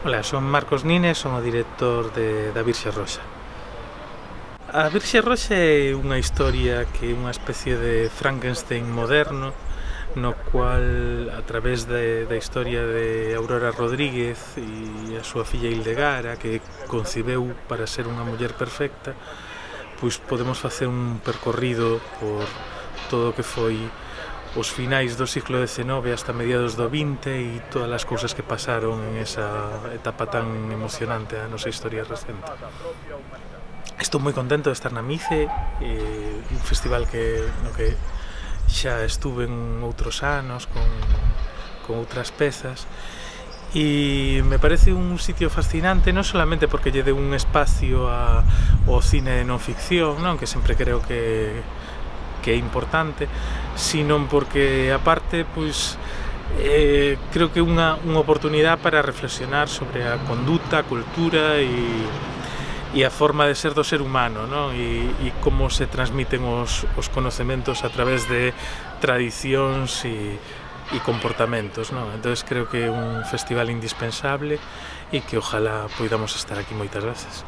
Ola, son Marcos Nines, son o director da Virxe Roxa. A Virxe Roxa é unha historia que é unha especie de Frankenstein moderno, no cual, a través da historia de Aurora Rodríguez e a súa filla Hildegara, que concibeu para ser unha muller perfecta, pois podemos facer un percorrido por todo o que foi os finais do siglo XIX hasta mediados do XX e todas as cousas que pasaron en esa etapa tan emocionante da nosa historia recente. Estou moi contento de estar na MICE, un festival no que xa estuve en outros anos con outras pezas, e me parece un sitio fascinante non solamente porque lle deu un espacio ao cine de non ficción, non? Que sempre creo que é importante, sino porque aparte pois creo que é unha oportunidade para reflexionar sobre a conduta, a cultura e a forma de ser do ser humano, non? E como se transmiten os conocementos a través de tradicións e comportamentos, non? Entón creo que é un festival indispensable e que ojalá poidamos estar aquí moitas veces.